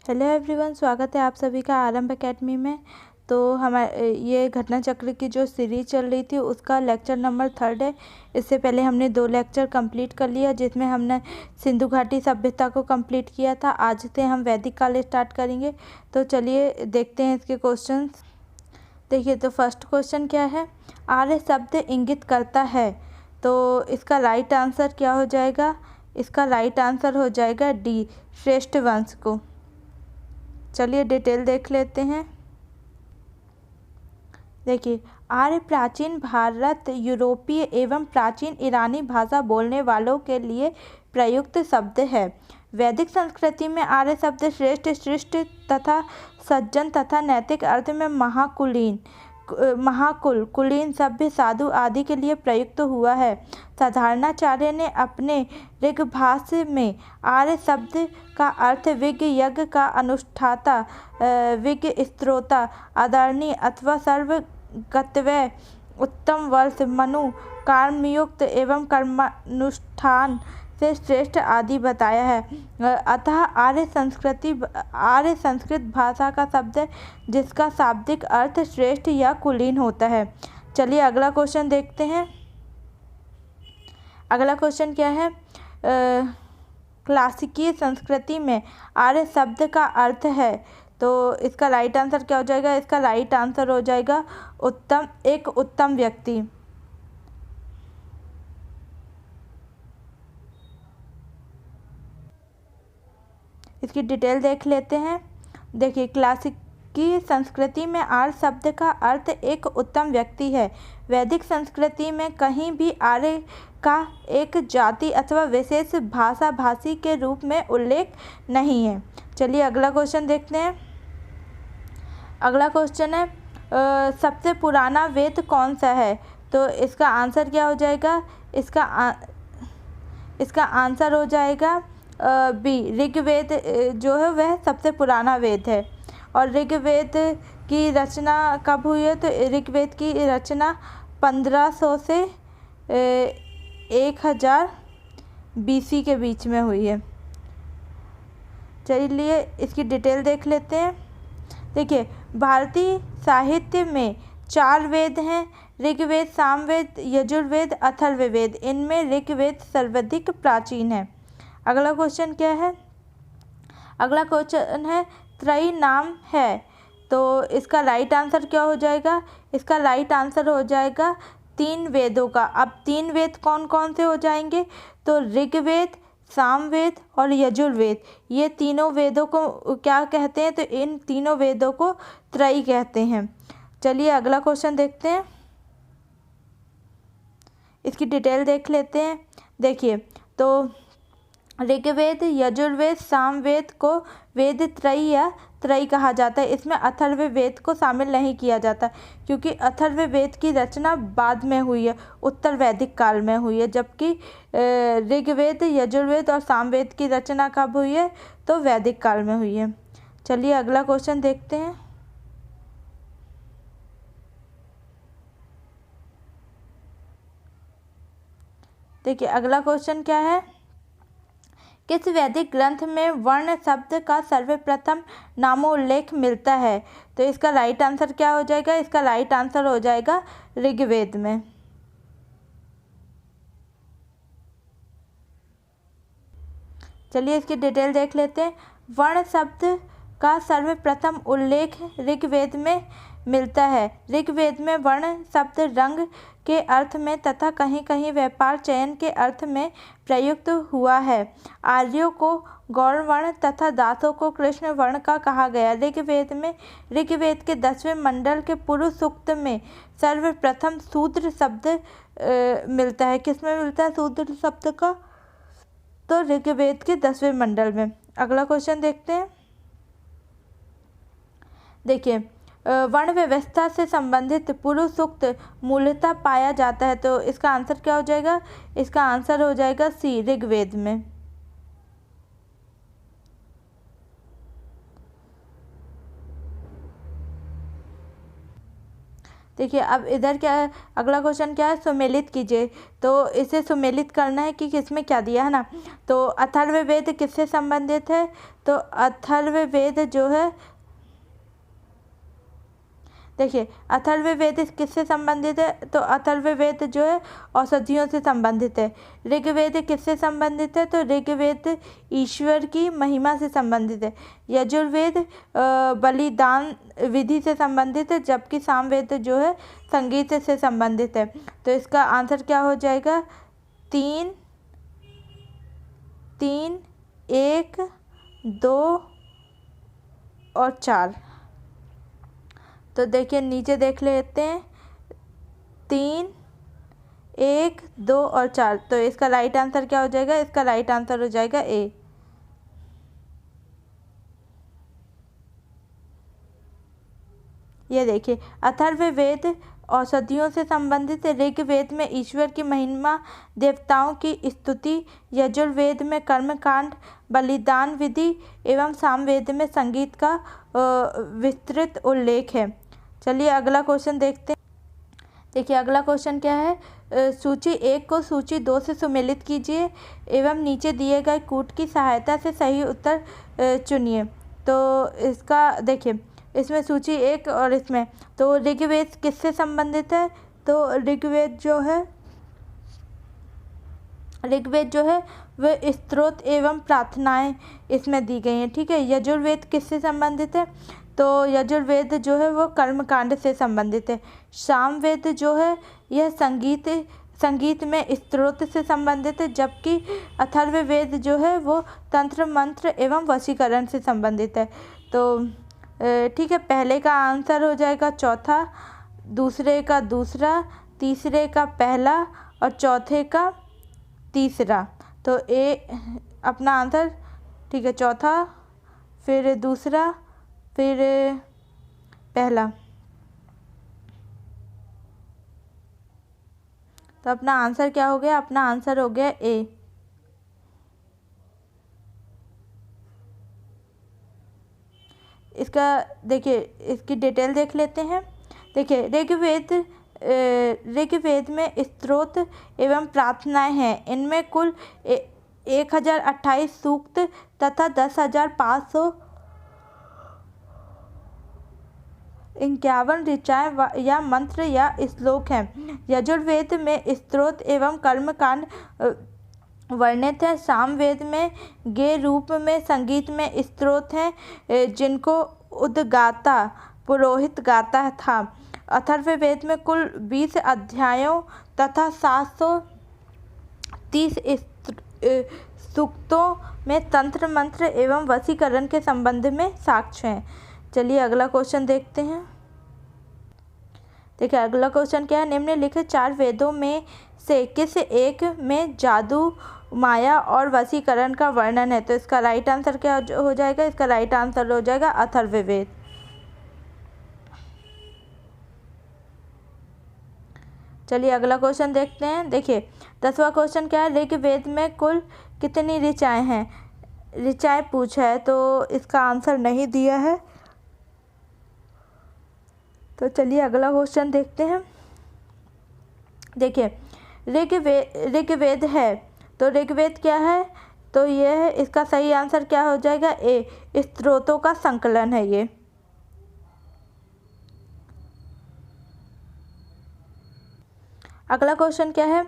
Hello everyone, स्वागत है आप सभी का आरंभ एकेडमी में। तो हमारे ये घटना चक्र की जो सीरीज चल रही थी उसका लेक्चर नंबर 3 है। इससे पहले हमने 2 लेक्चर कंप्लीट कर लिया जिसमें हमने सिंधु घाटी सभ्यता को कंप्लीट किया था। आज से हम वैदिक काल स्टार्ट करेंगे। तो चलिए देखते हैं इसके क्वेश्चंस। देखिए, तो फर्स्ट क्वेश्चन क्या है, आर्य शब्द इंगित करता है। तो इसका राइट आंसर क्या हो जाएगा? इसका राइट आंसर हो जाएगा डी, श्रेष्ठ वंश को। चलिए डिटेल देख लेते हैं। देखिए, आर्य प्राचीन भारत, यूरोपीय एवं प्राचीन ईरानी भाषा बोलने वालों के लिए प्रयुक्त शब्द है। वैदिक संस्कृति में आर्य शब्द श्रेष्ठ, शिष्ट तथा सज्जन तथा नैतिक अर्थ में महाकुल, कुलीन, सभ्य, साधु आदि के लिए प्रयुक्त हुआ है। साधारणाचार्य ने अपने ऋग्भाष्य में आर्य शब्द का अर्थ विज्ञ, यज्ञ का अनुष्ठाता, विज्ञ स्त्रोता, आदरणीय अथवा सर्वगतव्य, उत्तम वर्ष, मनु, कर्मयुक्त एवं कर्मानुष्ठान से श्रेष्ठ आदि बताया है। अतः आर्य संस्कृत भाषा का शब्द है जिसका शाब्दिक अर्थ श्रेष्ठ या कुलीन होता है। चलिए अगला क्वेश्चन देखते हैं। अगला क्वेश्चन क्या है, क्लासिकीय संस्कृति में आर्य शब्द का अर्थ है। तो इसका राइट आंसर क्या हो जाएगा? इसका राइट आंसर हो जाएगा एक उत्तम व्यक्ति। इसकी डिटेल देख लेते हैं। देखिए, क्लासिकी संस्कृति में आर्य शब्द का अर्थ एक उत्तम व्यक्ति है। वैदिक संस्कृति में कहीं भी आर्य का एक जाति अथवा विशेष भाषा भाषी के रूप में उल्लेख नहीं है। चलिए अगला क्वेश्चन देखते हैं। अगला क्वेश्चन है, सबसे पुराना वेद कौन सा है? तो इसका आंसर क्या हो जाएगा? इसका आंसर हो जाएगा बी, ऋग्वेद जो है वह सबसे पुराना वेद है। और ऋग्वेद की रचना कब हुई है? तो ऋग्वेद की रचना 1500 से 1000 BC के बीच में हुई है। चलिए इसकी डिटेल देख लेते हैं। देखिए, भारतीय साहित्य में 4 वेद हैं, ऋग्वेद, सामवेद, यजुर्वेद, अथर्ववेद। इनमें ऋग्वेद सर्वाधिक प्राचीन है। अगला क्वेश्चन क्या है? अगला क्वेश्चन है, त्रयी नाम है। तो इसका राइट आंसर क्या हो जाएगा? इसका राइट आंसर हो जाएगा 3 वेदों का। अब 3 वेद कौन कौन से हो जाएंगे? तो ऋग्वेद, सामवेद और यजुर्वेद। ये तीनों वेदों को क्या कहते हैं? तो इन तीनों वेदों को त्रयी कहते हैं। चलिए अगला क्वेश्चन देखते हैं। इसकी डिटेल देख लेते हैं। देखिए, तो ऋग्वेद, यजुर्वेद, सामवेद को वेद त्रयी या त्रयी कहा जाता है। इसमें अथर्ववेद को शामिल नहीं किया जाता क्योंकि अथर्ववेद की रचना बाद में हुई है, उत्तर वैदिक काल में हुई है। जबकि ऋग्वेद, यजुर्वेद और सामवेद की रचना कब हुई है? तो वैदिक काल में हुई है। चलिए अगला क्वेश्चन देखते हैं। देखिए, अगला क्वेश्चन क्या है, किस वैदिक ग्रंथ में वर्ण शब्द का सर्वप्रथम नामोल्लेख मिलता है? तो इसका राइट आंसर क्या हो जाएगा? इसका राइट आंसर हो जाएगा ऋग्वेद में। चलिए इसकी डिटेल देख लेते हैं। वर्ण शब्द का सर्वप्रथम उल्लेख ऋग्वेद में मिलता है। ऋग्वेद में वर्ण शब्द रंग के अर्थ में तथा कहीं कहीं व्यापार चयन के अर्थ में प्रयुक्त हुआ है। आर्यों को गौड़ वर्ण तथा दासों को कृष्ण वर्ण का कहा गया। ऋग्वेद के 10वें मंडल के पुरुष सूक्त में सर्वप्रथम शूद्र शब्द मिलता है। किसमें मिलता है शूद्र शब्द का? तो ऋग्वेद के 10वें मंडल में। अगला क्वेश्चन देखते हैं। देखिए, वर्ण व्यवस्था से संबंधित पुरुष सूक्त मूलतः पाया जाता है। तो इसका आंसर क्या हो जाएगा? इसका आंसर हो जाएगा सी, ऋग्वेद में। देखिए अब इधर क्या है, अगला क्वेश्चन क्या है, सुमेलित कीजिए। तो इसे सुमेलित करना है कि किसमें क्या दिया है ना। तो अथर्ववेद किससे संबंधित है, तो अथर्ववेद जो है, देखिए अथर्ववेद किससे संबंधित है, तो अथर्ववेद जो है औषधियों से संबंधित है। ऋग्वेद किससे संबंधित है, तो ऋग्वेद ईश्वर की महिमा से संबंधित है। यजुर्वेद बलिदान विधि से संबंधित है, जबकि सामवेद जो है संगीत से संबंधित है। तो इसका आंसर क्या हो जाएगा, 3, 3, 1, 2 और 4। तो देखिए नीचे देख लेते हैं, 3, 1, 2 और 4। तो इसका राइट आंसर क्या हो जाएगा, इसका राइट आंसर हो जाएगा ए। ये देखिए अथर्ववेद औषधियों से संबंधित है। ऋग्वेद में ईश्वर की महिमा, देवताओं की स्तुति, यजुर्वेद में कर्मकांड, बलिदान विधि एवं सामवेद में संगीत का विस्तृत उल्लेख है। चलिए अगला क्वेश्चन देखते हैं। देखिए अगला क्वेश्चन क्या है, सूची 1 को सूची 2 से सुमेलित कीजिए एवं नीचे दिए गए कूट की सहायता से सही उत्तर चुनिए। तो इसका देखिए, इसमें सूची 1 और इसमें तो ऋग्वेद किससे संबंधित है, तो ऋग्वेद जो है वह स्तोत्र एवं प्रार्थनाएं इसमें दी गई हैं, ठीक है। यजुर्वेद किससे संबंधित है, तो यजुर्वेद जो है वो कर्मकांड से संबंधित है। सामवेद जो है यह संगीत में स्तोत्र से संबंधित है, जबकि अथर्ववेद जो है वो तंत्र मंत्र एवं वशीकरण से संबंधित है। तो ठीक है, पहले का आंसर हो जाएगा चौथा, दूसरे का दूसरा, तीसरे का पहला और चौथे का तीसरा। तो ए अपना आंसर, ठीक है, चौथा, फिर दूसरा, फिर पहला। तो अपना आंसर क्या हो गया, अपना आंसर हो गया ए। इसका देखिए, इसकी डिटेल देख लेते हैं। देखिए ऋग्वेद में स्तोत्र एवं प्रार्थनाएं हैं। इनमें कुल 1028 सूक्त तथा 10,551 ऋचाएं या मंत्र या श्लोक हैं। यजुर्वेद में स्तोत्र एवं कर्मकांड वर्णित है। सामवेद में गे रूप में संगीत में स्तोत्र हैं, जिनको उद्गाता पुरोहित गाता था। अथर्ववेद में कुल 20 अध्यायों तथा 730 सूक्तों में तंत्र मंत्र एवं वशीकरण के संबंध में साक्ष्य हैं। चलिए अगला क्वेश्चन देखते हैं। देखिए अगला क्वेश्चन क्या है, निम्नलिखित 4 वेदों में से किस एक में जादू, माया और वशीकरण का वर्णन है। तो इसका राइट आंसर क्या हो जाएगा, इसका राइट आंसर हो जाएगा अथर्ववेद। चलिए अगला क्वेश्चन देखते हैं। देखिए 10वां क्वेश्चन क्या है, ऋग्वेद में कुल कितनी ऋचाएं हैं, ऋचाएं पूछा है, तो इसका आंसर नहीं दिया है। तो चलिए अगला क्वेश्चन देखते हैं। देखिए ऋग्वेद है, तो ऋग्वेद क्या है, तो ये है, इसका सही आंसर क्या हो जाएगा, ए, स्तोत्रों का संकलन है ये। अगला क्वेश्चन क्या है,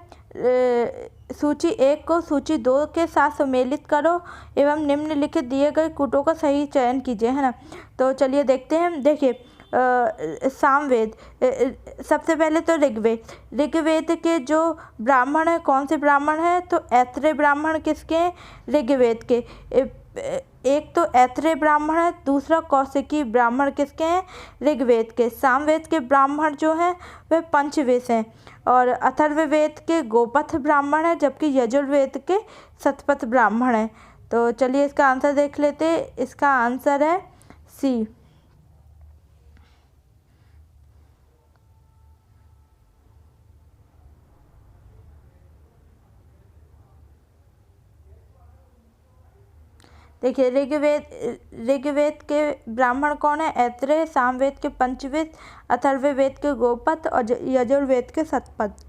सूची 1 को सूची 2 के साथ सम्मिलित करो एवं निम्नलिखित दिए गए कूटों का सही चयन कीजिए, है ना। तो चलिए देखते हैं। देखिए सामवेद, सबसे पहले तो ऋग्वेद के जो ब्राह्मण है, कौन से ब्राह्मण है, तो ऐत्रेय ब्राह्मण किसके हैं, ऋग्वेद के। एक तो ऐत्रेय ब्राह्मण है, दूसरा कौशिकी ब्राह्मण किसके हैं, ऋग्वेद के। सामवेद के ब्राह्मण जो हैं वे पंचवेश हैं और अथर्ववेद के गोपथ ब्राह्मण है, जबकि यजुर्वेद के शतपथ ब्राह्मण हैं। तो चलिए इसका आंसर देख लेते हैं। इसका आंसर है सी। देखिए ऋग्वेद के ब्राह्मण कौन है? ऐत्रेय, सामवेद के पंचविद, अथर्ववेद के गोपथ और यजुर्वेद के शतपथ।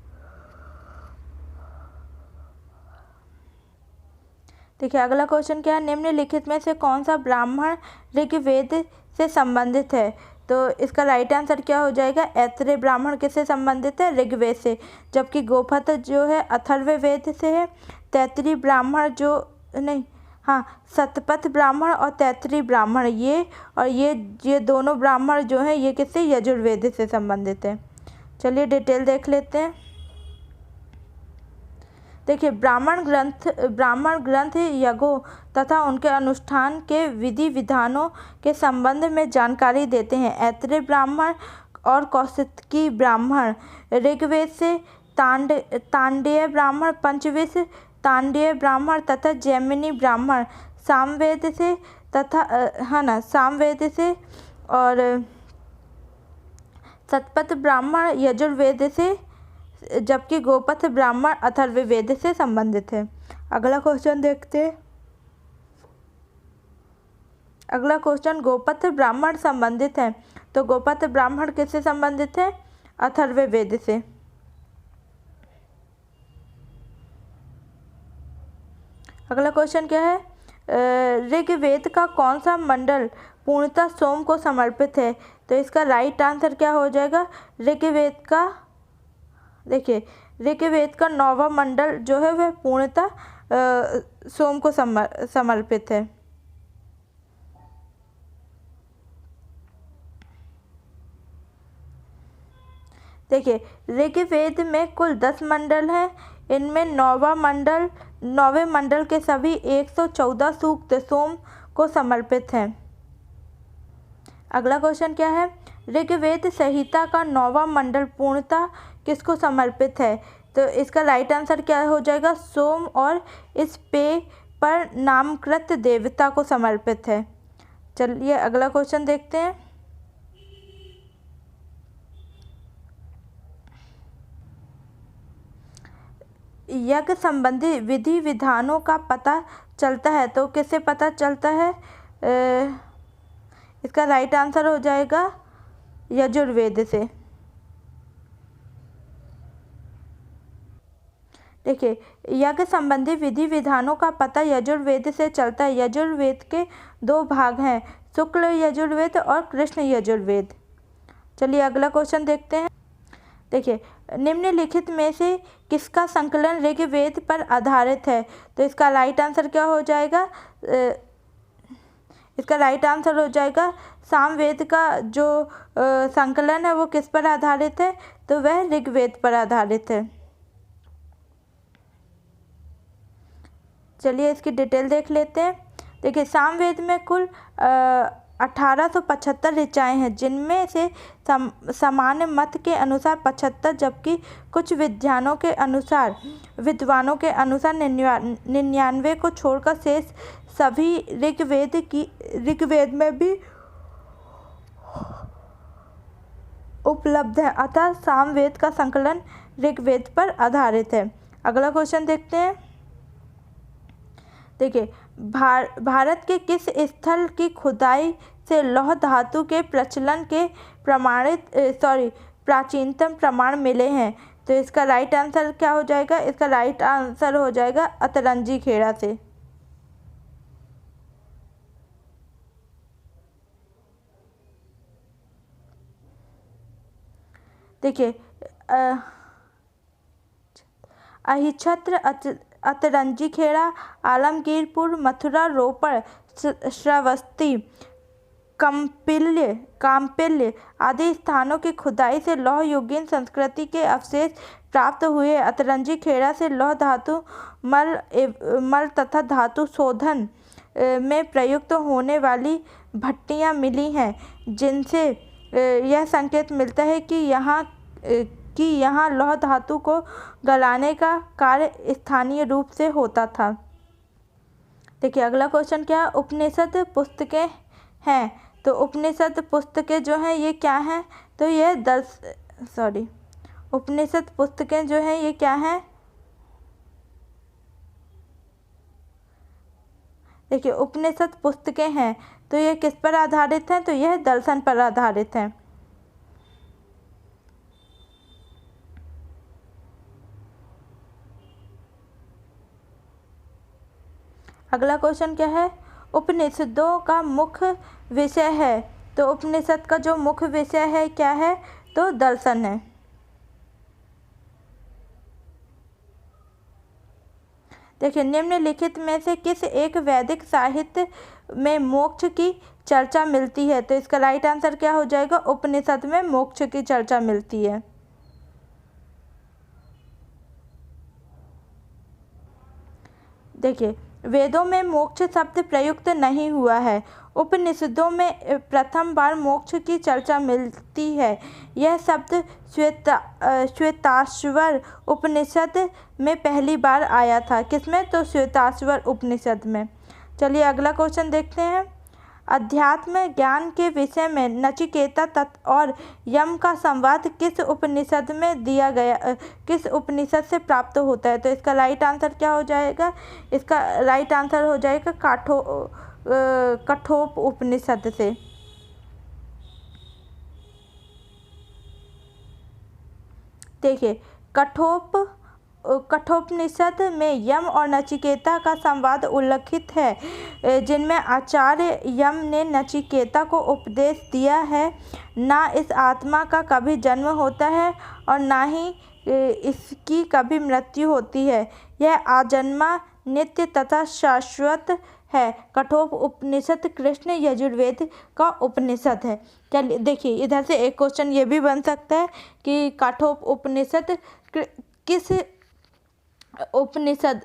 देखिए अगला क्वेश्चन क्या है? निम्नलिखित में से कौन सा ब्राह्मण ऋग्वेद से संबंधित है? तो इसका राइट आंसर क्या हो जाएगा? ऐत्रेय ब्राह्मण किससे संबंधित है? ऋग्वेद से। जबकि गोपथ जो है अथर्ववेद से है। तैत्तिरीय ब्राह्मण जो नहीं, हाँ, शतपथ ब्राह्मण और तैत्तिरीय ब्राह्मण ये दोनों ब्राह्मण जो हैं ये किससे? यजुर्वेद से संबंधित है। चलिए डिटेल देख लेते हैं। देखिए ब्राह्मण ग्रंथ यज्ञों तथा उनके अनुष्ठान के विधि विधानों के संबंध में जानकारी देते हैं। ऐत्रेय ब्राह्मण और कौशिकी ब्राह्मण ऋग्वेद से, तांडेय ब्राह्मण पंचविद तांडेय ब्राह्मण तथा जैमिनी ब्राह्मण सामवेद से तथा सामवेद से, और शतपथ ब्राह्मण यजुर्वेद से, जबकि गोपथ ब्राह्मण अथर्ववेद से संबंधित है। अगला क्वेश्चन देखते हैं। अगला क्वेश्चन, गोपथ ब्राह्मण संबंधित है, तो गोपथ ब्राह्मण किससे संबंधित है? अथर्ववेद से। अगला क्वेश्चन क्या है? ऋग्वेद का कौन सा मंडल पूर्णतः सोम को समर्पित है? तो इसका राइट आंसर क्या हो जाएगा? ऋग्वेद का, देखिए ऋग्वेद का 9वां मंडल जो है वह पूर्णतः सोम को समर्पित है। देखिए ऋग्वेद में कुल 10 मंडल हैं। इनमें 9वें मंडल के सभी 114 सूक्त सोम को समर्पित हैं। अगला क्वेश्चन क्या है? ऋग्वेद संहिता का 9वां मंडल पूर्णतः किसको समर्पित है? तो इसका राइट आंसर क्या हो जाएगा? सोम और इस पेय पर नामकृत देवता को समर्पित है। चलिए अगला क्वेश्चन देखते हैं। यज्ञ संबंधी विधि विधानों का पता चलता है, तो किससे पता चलता है? इसका राइट आंसर हो जाएगा यजुर्वेद से। देखिए यज्ञ संबंधी विधि विधानों का पता यजुर्वेद से चलता है। यजुर्वेद के 2 भाग हैं, शुक्ल यजुर्वेद और कृष्ण यजुर्वेद। चलिए अगला क्वेश्चन देखते हैं। देखिए निम्नलिखित में से किसका संकलन ऋग्वेद पर आधारित है? तो इसका राइट आंसर क्या हो जाएगा? इसका राइट आंसर हो जाएगा सामवेद का जो संकलन है वो किस पर आधारित है? तो वह ऋग्वेद पर आधारित है। चलिए इसकी डिटेल देख लेते हैं। देखिए सामवेद में कुल 1875 ऋचाएँ हैं, जिनमें से सामान्य मत के अनुसार 75, जबकि कुछ विद्वानों के अनुसार 99 को छोड़कर शेष सभी ऋग्वेद में भी उपलब्ध है। अतः सामवेद का संकलन ऋग्वेद पर आधारित है। अगला क्वेश्चन देखते हैं। देखिए भारत के किस स्थल की खुदाई से लौह धातु के प्रचलन के प्राचीनतम प्रमाण मिले हैं? तो इसका राइट आंसर क्या हो जाएगा? इसका राइट आंसर हो जाएगा अतरंजी खेड़ा से। देखिए अहिच्छत्र, अतरंजी खेड़ा, आलमगीरपुर, मथुरा, रोपड़, श्रावस्ती, काम्पिल्य आदि स्थानों की खुदाई से लौह युगीन संस्कृति के अवशेष प्राप्त हुए। अतरंजी खेड़ा से लौह धातु मल तथा धातु शोधन में प्रयुक्त होने वाली भट्टियां मिली हैं, जिनसे यह संकेत मिलता है कि यहाँ लौह धातु को गलाने का कार्य स्थानीय रूप से होता था। देखिए अगला क्वेश्चन क्या है? उपनिषद पुस्तकें हैं, तो उपनिषद पुस्तकें जो हैं ये क्या हैं? तो ये उपनिषद पुस्तकें जो हैं ये क्या हैं? देखिए उपनिषद पुस्तकें हैं तो ये किस पर आधारित हैं, तो यह दर्शन पर आधारित हैं। अगला क्वेश्चन क्या है, उपनिषदों का मुख्य विषय है, तो उपनिषद का जो मुख्य विषय है क्या है, तो दर्शन है। देखिए निम्नलिखित में से किस एक वैदिक साहित्य में मोक्ष की चर्चा मिलती है, तो इसका राइट आंसर क्या हो जाएगा, उपनिषद में मोक्ष की चर्चा मिलती है। देखिए वेदों में मोक्ष शब्द प्रयुक्त नहीं हुआ है, उपनिषदों में प्रथम बार मोक्ष की चर्चा मिलती है। यह शब्द श्वेताश्वर उपनिषद में पहली बार आया था, किसमें, तो श्वेताश्वर उपनिषद में। चलिए अगला क्वेश्चन देखते हैं। अध्यात्म ज्ञान के विषय में नचिकेता तत्व और यम का संवाद किस उपनिषद में दिया गया, किस उपनिषद से प्राप्त होता है, तो इसका राइट आंसर क्या हो जाएगा, इसका राइट आंसर हो जाएगा कठोप उपनिषद से। देखिए कठोपनिषद में यम और नचिकेता का संवाद उल्लिखित है, जिनमें आचार्य यम ने नचिकेता को उपदेश दिया है, ना इस आत्मा का कभी जन्म होता है और ना ही इसकी कभी मृत्यु होती है, यह आजन्मा नित्य तथा शाश्वत है। कठोप उपनिषद कृष्ण यजुर्वेद का उपनिषद है। चलिए देखिए इधर से एक क्वेश्चन ये भी बन सकता है कि कठोप उपनिषद किस उपनिषद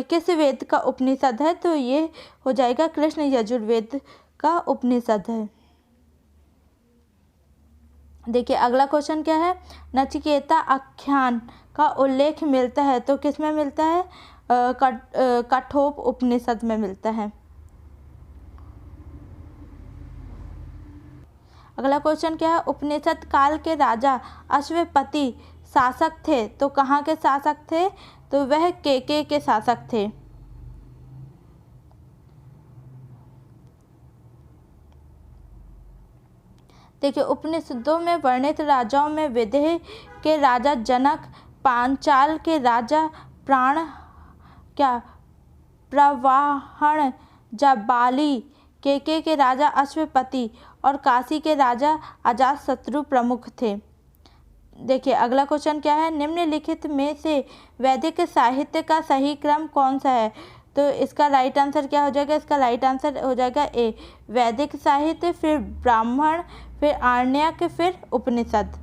किस वेद का उपनिषद है, तो ये हो जाएगा कृष्ण यजुर्वेद का उपनिषद है। देखिए अगला क्वेश्चन क्या है, नचिकेता आख्यान का उल्लेख मिलता है, तो किस में मिलता है, कठोप उपनिषद में मिलता है। अगला क्वेश्चन क्या है, उपनिषद काल के राजा अश्वपति शासक थे, तो कहाँ के शासक थे, तो वह के शासक थे। देखिए उपनिषदों में वर्णित राजाओं में विदेह के राजा जनक, पांचाल के राजा प्रवाहन, जाबाली, के राजा अश्वपति और काशी के राजा अजातशत्रु प्रमुख थे। देखिए अगला क्वेश्चन क्या है, निम्नलिखित में से वैदिक साहित्य का सही क्रम कौन सा है, तो इसका राइट आंसर क्या हो जाएगा, इसका राइट आंसर हो जाएगा ए, वैदिक साहित्य, फिर ब्राह्मण, फिर आरण्यक, फिर उपनिषद।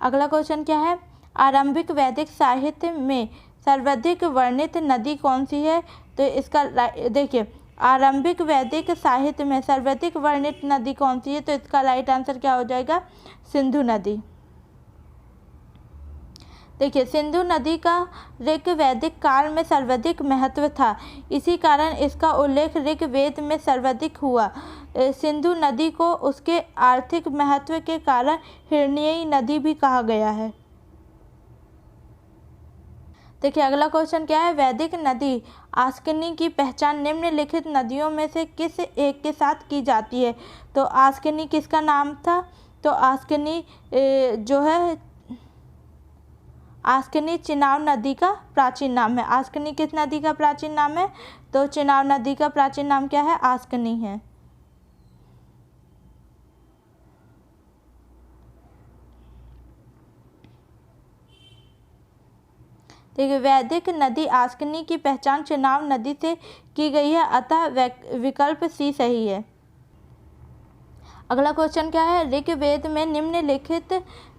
अगला क्वेश्चन क्या है, आरंभिक वैदिक साहित्य में सर्वाधिक वर्णित नदी कौन सी है, तो इसका देखिए आरंभिक वैदिक साहित्य में सर्वाधिक वर्णित नदी कौन सी है, तो इसका राइट आंसर क्या हो जाएगा, सिंधु नदी। देखिए सिंधु नदी का ऋग वैदिक काल में सर्वाधिक महत्व था, इसी कारण इसका उल्लेख ऋग वेद में सर्वाधिक हुआ। सिंधु नदी को उसके आर्थिक महत्व के कारण हिरण्ययी नदी भी कहा गया है। देखिए अगला क्वेश्चन क्या है, वैदिक नदी आस्कनी की पहचान निम्नलिखित नदियों में से किस एक के साथ की जाती है, तो आस्कनी किसका नाम था, तो आस्कनी जो है आस्कनी चिनाब नदी का प्राचीन नाम है। आस्कनी किस नदी का प्राचीन नाम है, तो चिनाब नदी का प्राचीन नाम क्या है, आस्कनी है। देखिए वैदिक नदी आस्कनी की पहचान चिनाब नदी से की गई है, अतः विकल्प सी सही है। अगला क्वेश्चन क्या है, ऋग्वेद में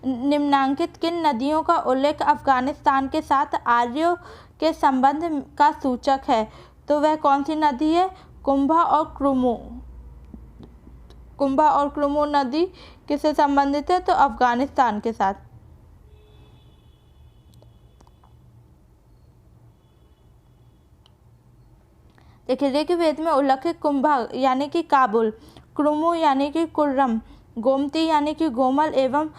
निम्नांकित किन नदियों का उल्लेख अफगानिस्तान के साथ आर्यों के संबंध का सूचक है, तो वह कौन सी नदी है, कुंभा और क्रुमो नदी किससे संबंधित है, तो अफगानिस्तान के साथ। देखिए ऋग्वेद में उल्लेखित कुंभा यानी कि काबुल, क्रुमु यानी कि कुर्रम, गोमती यानी कि गोमल एवं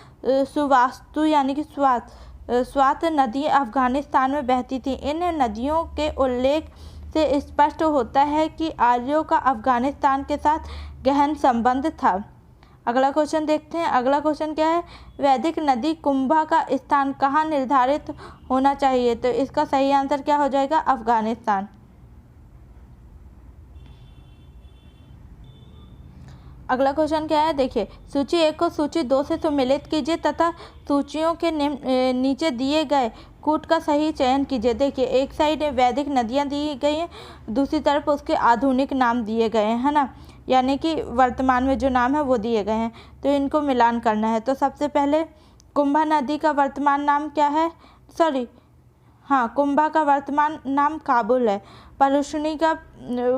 सुवास्तु यानी कि स्वात स्वात नदी अफगानिस्तान में बहती थी। इन नदियों के उल्लेख से स्पष्ट होता है कि आर्यों का अफगानिस्तान के साथ गहन संबंध था। अगला क्वेश्चन देखते हैं। अगला क्वेश्चन क्या है, वैदिक नदी कुंभा का स्थान कहाँ निर्धारित होना चाहिए? तो इसका सही आंसर क्या हो जाएगा? अफगानिस्तान। अगला क्वेश्चन क्या है, देखिए सूची 1 को सूची 2 से सम्मिलित कीजिए तथा सूचियों के नीचे दिए गए कूट का सही चयन कीजिए। देखिए एक साइड वैदिक नदियाँ दी गई हैं, दूसरी तरफ उसके आधुनिक नाम दिए गए हैं, है ना, यानी कि वर्तमान में जो नाम है वो दिए गए हैं, तो इनको मिलान करना है। तो सबसे पहले कुंभा नदी का वर्तमान नाम क्या है? कुंभा का वर्तमान नाम काबुल है। परुष्णी का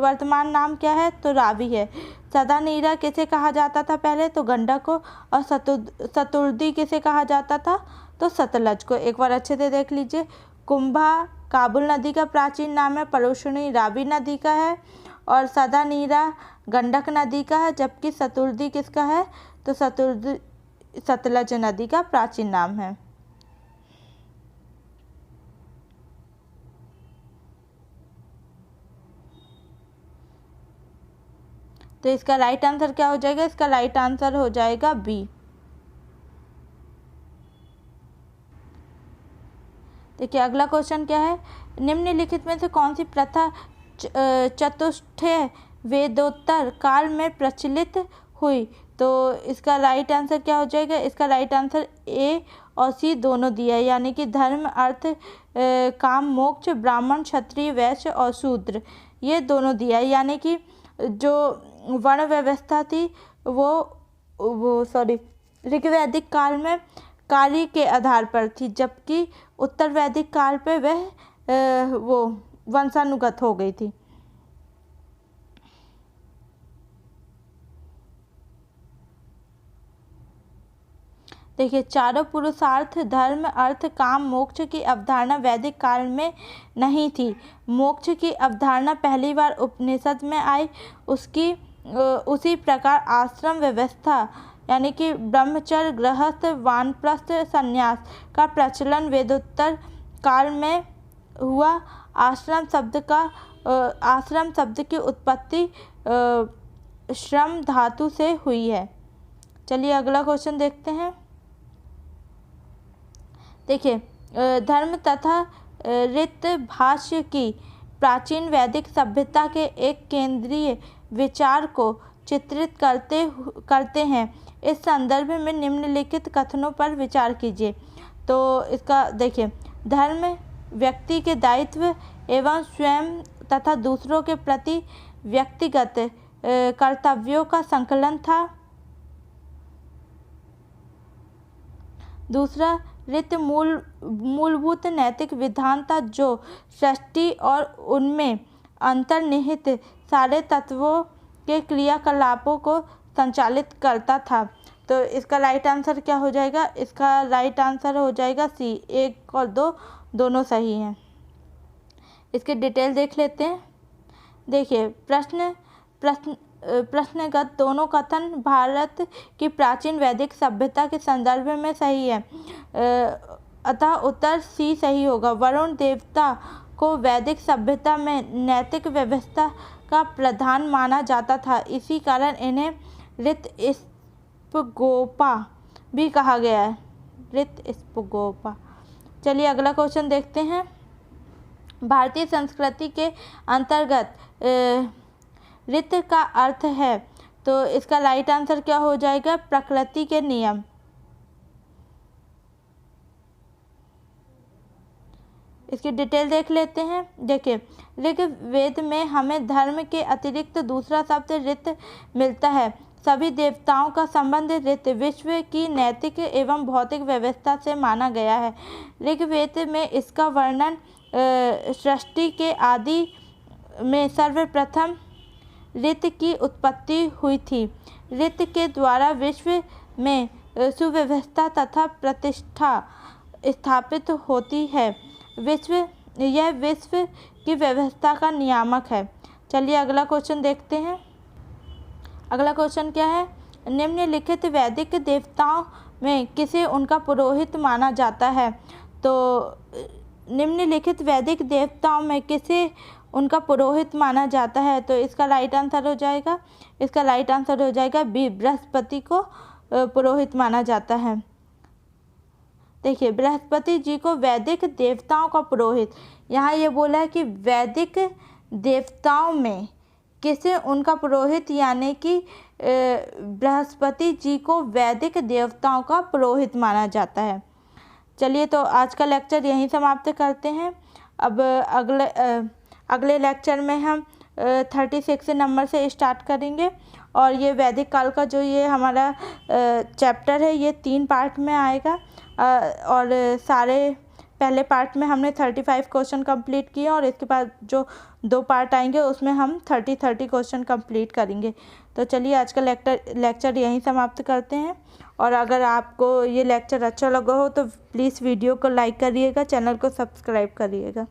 वर्तमान नाम क्या है? तो रावी है। सदानीरा किसे कहा जाता था पहले? तो गंडक को। और सतुर्दी किसे कहा जाता था? तो सतलज को। एक बार अच्छे से देख लीजिए। कुंभा काबुल नदी का प्राचीन नाम है, परुष्णी रावी नदी का है और सदानीरा गंडक नदी का है, जबकि सतुर्दी किसका है? तो सतुर्दी सतलज नदी का प्राचीन नाम है। तो इसका राइट आंसर क्या हो जाएगा? इसका राइट आंसर हो जाएगा बी। देखिए अगला क्वेश्चन क्या है, निम्नलिखित में से कौन सी प्रथा चतुष्टय वेदोत्तर काल में प्रचलित हुई? तो इसका राइट आंसर क्या हो जाएगा? इसका राइट आंसर ए और सी दोनों दिया है, यानी कि धर्म अर्थ काम मोक्ष ब्राह्मण क्षत्रिय वैश्य और शूद्र, ये दोनों दिया है। यानी कि जो वर्ण व्यवस्था थी वो ऋग्वैदिक काल में कार्य के आधार पर थी, जबकि उत्तर वैदिक काल पे वो वंशानुगत हो गई थी। देखिए चारों पुरुषार्थ धर्म अर्थ काम मोक्ष की अवधारणा वैदिक काल में नहीं थी। मोक्ष की अवधारणा पहली बार उपनिषद में आई। उसी प्रकार आश्रम व्यवस्था यानी कि ब्रह्मचर्य गृहस्थ वानप्रस्थ संन्यास का प्रचलन वेदोत्तर काल में हुआ। आश्रम शब्द की उत्पत्ति श्रम धातु से हुई है। चलिए अगला क्वेश्चन देखते हैं। देखिए धर्म तथा ऋत भाष्य की प्राचीन वैदिक सभ्यता के एक केंद्रीय विचार को चित्रित करते हैं। इस संदर्भ में निम्नलिखित कथनों पर विचार कीजिए। तो इसका देखिए, धर्म व्यक्ति के दायित्व एवं स्वयं तथा दूसरों के प्रति व्यक्तिगत कर्तव्यों का संकलन था। दूसरा, ऋत मूलभूत नैतिक विधान था जो सृष्टि और उनमें अंतर्निहित सारे तत्वों के क्रियाकलापों को संचालित करता था। तो इसका राइट आंसर क्या हो जाएगा? इसका राइट आंसर हो जाएगा सी। 1 और 2 दोनों सही हैं। इसके डिटेल देख लेते हैं। देखिए प्रश्नगत दोनों कथन भारत की प्राचीन वैदिक सभ्यता के संदर्भ में सही है, अतः उत्तर सी सही होगा। वरुण देवता को वैदिक सभ्यता में नैतिक व्यवस्था का प्रधान माना जाता था, इसी कारण इन्हें ऋतस्पगोपा भी कहा गया है। ऋतस्पगोपा। चलिए अगला क्वेश्चन देखते हैं। भारतीय संस्कृति के अंतर्गत ऋत का अर्थ है, तो इसका राइट आंसर क्या हो जाएगा? प्रकृति के नियम। इसकी डिटेल देख लेते हैं। देखिए ऋग्वेद में हमें धर्म के अतिरिक्त दूसरा शब्द ऋत मिलता है। सभी देवताओं का संबंध ऋत विश्व की नैतिक एवं भौतिक व्यवस्था से माना गया है। ऋग्वेद में इसका वर्णन सृष्टि के आदि में सर्वप्रथम ऋत की उत्पत्ति हुई थी। ऋत के द्वारा विश्व में सुव्यवस्था तथा प्रतिष्ठा स्थापित होती है। यह विश्व की व्यवस्था का नियामक है। चलिए अगला क्वेश्चन देखते हैं। अगला क्वेश्चन क्या है? निम्नलिखित वैदिक देवताओं में किसे उनका पुरोहित माना जाता है? तो निम्नलिखित वैदिक देवताओं में किसे उनका पुरोहित माना जाता है? तो इसका राइट आंसर हो जाएगा बी, बृहस्पति को पुरोहित माना जाता है। देखिए, बृहस्पति जी को वैदिक देवताओं का पुरोहित, यहाँ ये बोला है कि वैदिक देवताओं में किसे उनका पुरोहित, यानी कि बृहस्पति जी को वैदिक देवताओं का पुरोहित माना जाता है। चलिए, तो आज का लेक्चर यहीं समाप्त करते हैं। अब अगले लेक्चर में हम 36 नंबर से स्टार्ट करेंगे और ये वैदिक काल का जो ये हमारा चैप्टर है ये 3 पार्ट में आएगा और सारे पहले पार्ट में हमने 35 क्वेश्चन कंप्लीट किए और इसके बाद जो 2 पार्ट आएंगे उसमें हम 30 क्वेश्चन कंप्लीट करेंगे। तो चलिए, आज का लेक्चर यहीं समाप्त करते हैं और अगर आपको ये लेक्चर अच्छा लगा हो तो प्लीज़ वीडियो को लाइक करिएगा, चैनल को सब्सक्राइब करिएगा।